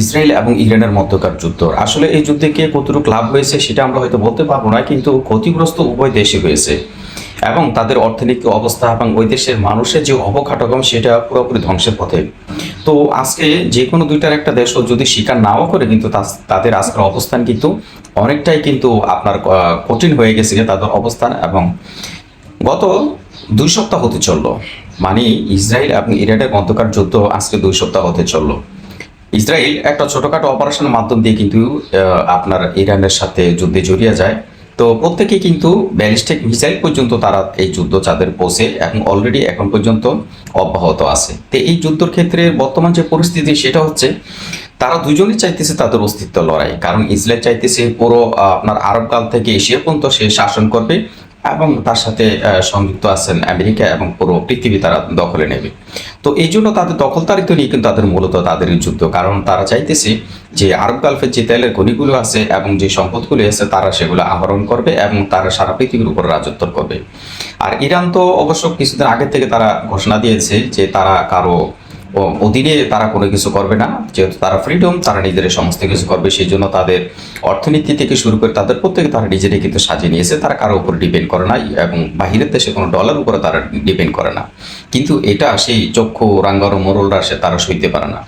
Israel এবং ইরানের মধ্যকার যুদ্ধ, আসলে এই যুদ্ধে কে কতটুকু লাভ হয়েছে সেটা আমরা হয়তো বলতে পারবো না, কিন্তু ক্ষতিগ্রস্ত উভয় দেশই হয়েছে এবং তাদের অর্থনৈতিক অবস্থা এবং ওই দেশের মানুষের যে অবকাঠামো সেটা পুরোপুরি ধ্বংসের পথে। তো আজকে যে কোনো দুইটার একটা দেশও যদি স্বীকার নাও করে, কিন্তু তাদের আজকের অবস্থান কিন্তু অনেকটাই কিন্তু আপনার কঠিন হয়ে গেছে তাদের অবস্থান। এবং গত 2 সপ্তাহ হতে চললো, মানে ইসরায়েল এবং ইরানের মধ্যকার যুদ্ধ আজকে 2 সপ্তাহ হতে চললো। ইসরায়েল একটা ছোটখাটো অপারেশনের মাধ্যম দিয়ে কিন্তু আপনার ইরানের সাথে যুদ্ধে জড়িয়ে যায়। তো প্রত্যেকেই কিন্তু ব্যালিস্টিক মিসাইল পর্যন্ত তারা এই যুদ্ধ চাঁদের পৌঁছে এবং অলরেডি এখন পর্যন্ত অব্যাহত আছে। তো এই যুদ্ধের ক্ষেত্রে বর্তমান যে পরিস্থিতি সেটা হচ্ছে তারা দুজনেই চাইতেছে তাদের অস্তিত্ব লড়াই, কারণ ইসরায়েল চাইতেছে পুরো আপনার আরবকাল থেকে এশিয়া পর্যন্ত সে শাসন করবে এবং তার সাথে সংযুক্ত আছেন আমেরিকা এবং পুরো পৃথিবী তারা দখলে নেবে। তো এই জন্য তাদের দখলদারিত্ব নিয়ে কিন্তু তাদের মূলত তাদের এই যুদ্ধ, কারণ তারা চাইতেছে যে আরব গালফের যে তেলের খনিগুলো আছে এবং যে সম্পদগুলো আছে তারা সেগুলো আহরণ করবে এবং তারা সারা পৃথিবীর উপর রাজত্ব করবে। আর ইরান তো অবশ্য কিছুদিন আগে থেকে তারা ঘোষণা দিয়েছে যে তারা কারো অধীনে তারা কোনো কিছু করবে না, যেহেতু তারা ফ্রিডম, তারা নিজেদের সমস্ত কিছু করবে। সেই জন্য তাদের অর্থনীতি থেকে শুরু করে তাদের প্রত্যেকে তারা নিজেরাই কিন্তু সাজিয়ে নিয়েছে, তারা কারো উপর ডিপেন্ড করে না এবং বাহিরের দেশে কোনো ডলার উপরে তারা ডিপেন্ড করে না। কিন্তু এটা সেই চক্ষু রাঙ্গার মোরলরা সে তারা সইতে পারে না।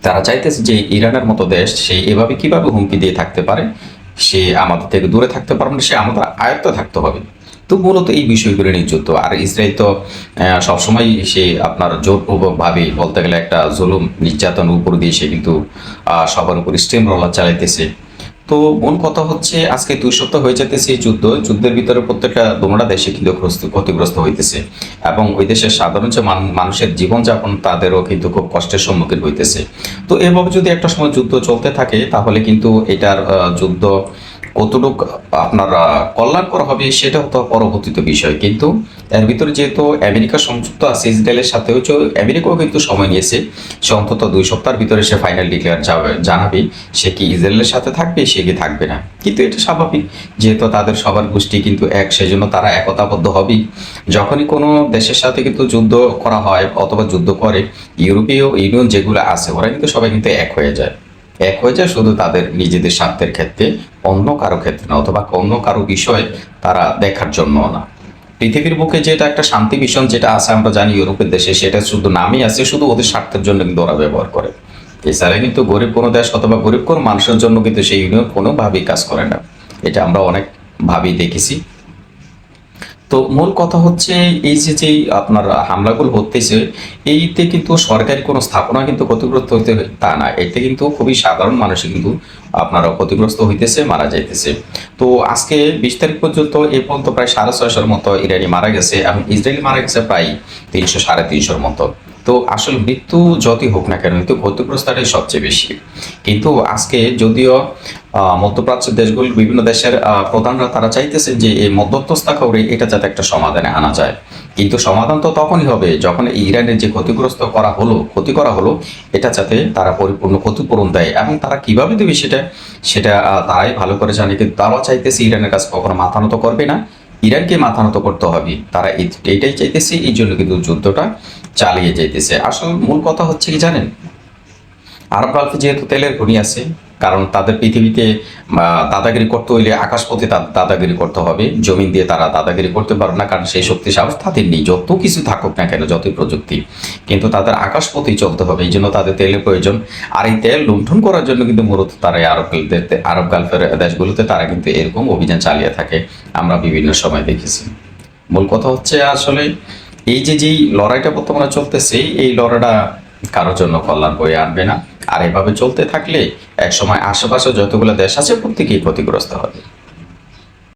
তারা চাইতেছে যে ইরানের মতো দেশ সে এভাবে কিভাবে হুমকি দিয়ে থাকতে পারে, সে আমাদের থেকে দূরে থাকতে পারবে না, সে আমাদের আয়ত্তে থাকতে হবে। তো মূলত এই বিষয়গুলো নিয়ে যুদ্ধ। আর ইসরায়েল তো সবসময় সে আপনার জোরপূর্বকভাবে বলতে গেলে একটা জুলুম নির্যাতন উপর দিয়ে সে কিন্তু সবার উপর স্টিম রোলার চালাইতেছে। তো মূল কথা হচ্ছে আজকে 2 সপ্তাহ হয়ে যেতেছে এই যুদ্ধের ভিতরে প্রত্যেকটা দোনোটা দেশে কিন্তু ক্ষতিগ্রস্ত হইতেছে এবং ওই দেশের সাধারণ যে মানুষের জীবনযাপন তাদেরও কিন্তু খুব কষ্টের সম্মুখীন হইতেছে। তো এভাবে যদি একটা সময় যুদ্ধ চলতে থাকে তাহলে কিন্তু এটার যুদ্ধ কতটুকু আপনার কল্যাণকর হবে সেটা তো পরবর্তীতে বিষয়। কিন্তু এর ভিতরে যেহেতু আমেরিকা সংযুক্ত আছে ইসরায়েলের সাথে, হচ্ছে আমেরিকাও কিন্তু সময় নিয়েছে, সে অন্তত 2 সপ্তাহের ভিতরে সে ফাইনাল ডিক্লেয়ার জানাবে সে কি ইসরায়েলের সাথে থাকবে সে কি থাকবে না। কিন্তু এটা স্বাভাবিক, যেহেতু তাদের সবার গোষ্ঠী কিন্তু এক, সেজন্য তারা একতাবদ্ধ হবেই। যখনই কোনো দেশের সাথে কিন্তু যুদ্ধ করা হয় অথবা যুদ্ধ করে, ইউরোপীয় ইউনিয়ন যেগুলো আছে ওরা কিন্তু সবাই কিন্তু এক হয়ে যায়, শুধু তাদের নিজেদের স্বার্থের ক্ষেত্রে, অন্য কারো ক্ষেত্রে না, অথবা অন্য কারো বিষয় তারা দেখার জন্য না। পৃথিবীর বুকে যেটা একটা শান্তি মিশন যেটা আছে আমরা জানি ইউরোপের দেশে, সেটা শুধু নামই আছে, শুধু ওদের স্বার্থের জন্য কিন্তু ওরা ব্যবহার করে। এছাড়া কিন্তু গরিব কোনো দেশ অথবা গরিব কোনো মানুষের জন্য কিন্তু সেই ইউনিয়ন কোনোভাবেই কাজ করে না, এটা আমরা অনেকভাবেই দেখেছি। তো মূল কথা হচ্ছে এই যে আপনার হামলাগুলো হতেছে, এইতে কিন্তু সরকারি কোনো স্থাপনা কিন্তু ক্ষতিগ্রস্ত হইতে তা না, এতে কিন্তু খুবই সাধারণ মানুষ কিন্তু আপনারা ক্ষতিগ্রস্ত হইতেছে, মারা যাইতেছে। তো আজকে 20 তারিখ পর্যন্ত এ পর্যন্ত প্রায় 650-এর মতো ইরানি মারা গেছে এবং ইসরায়েলি মারা গেছে প্রায় 300-350-এর মতো। তো আসলে মৃত্যু যতই হোক না কেন কিন্তু ক্ষতিগ্রস্তটাই সবচেয়ে বেশি। কিন্তু আজকে যদিও মধ্যপ্রাচ্যের দেশগুলো বিভিন্ন দেশের প্রধানরা তারা চাইতেছেন যে এই মধ্যস্থতা করে এটা যাতে একটা সমাধানে আনা যায়, কিন্তু সমাধান তো তখনই হবে যখন ইরানের যে ক্ষতি করা হলো এটা যাতে তারা পরিপূর্ণ ক্ষতিপূরণ দেয়। এবং তারা কিভাবে দেবে সেটা তারাই ভালো করে জানে, কিন্তু তারাও চাইতেছে ইরানের কাছে কখনো মাথা নত করবে না, ইরানকে মাথা নত করতে হবে। তারা এইটাই চাইতেছে, এই জন্য কিন্তু যুদ্ধটা চালিয়ে যাইতেছে। আসল মূল কথা হচ্ছে কি জানেন, আরব গালফে যেহেতু তেলের খনি আছে, কারণ তাদের পৃথিবীতে দাদাগিরি করতে হইলে আকাশপথে দাদাগিরি করতে হবে, জমিন দিয়ে তারা দাদাগিরি করতে পারবে না, কারণ সেই শক্তি সাহস তাদের নেই, যত কিছু থাকুক না কেন, যতই প্রযুক্তি, কিন্তু তাদের আকাশপথেই চলতে হবে। এই জন্য তাদের তেলের প্রয়োজন। আর এই তেল লুণ্ঠন করার জন্য কিন্তু মূলত তারা আরব গালফের দেশগুলোতে তারা কিন্তু এরকম অভিযান চালিয়ে থাকে, আমরা বিভিন্ন সময় দেখেছি। মূল কথা হচ্ছে আসলে এই যেই লড়াইটা বর্তমানে চলতেছে, এই লড়াইটা কারোর জন্য কল্যাণ বয়ে আনবে না। আর এভাবে চলতে থাকলে একসময় আশেপাশে যতগুলো দেশ আছে প্রত্যেকেই ক্ষতিগ্রস্ত হবে।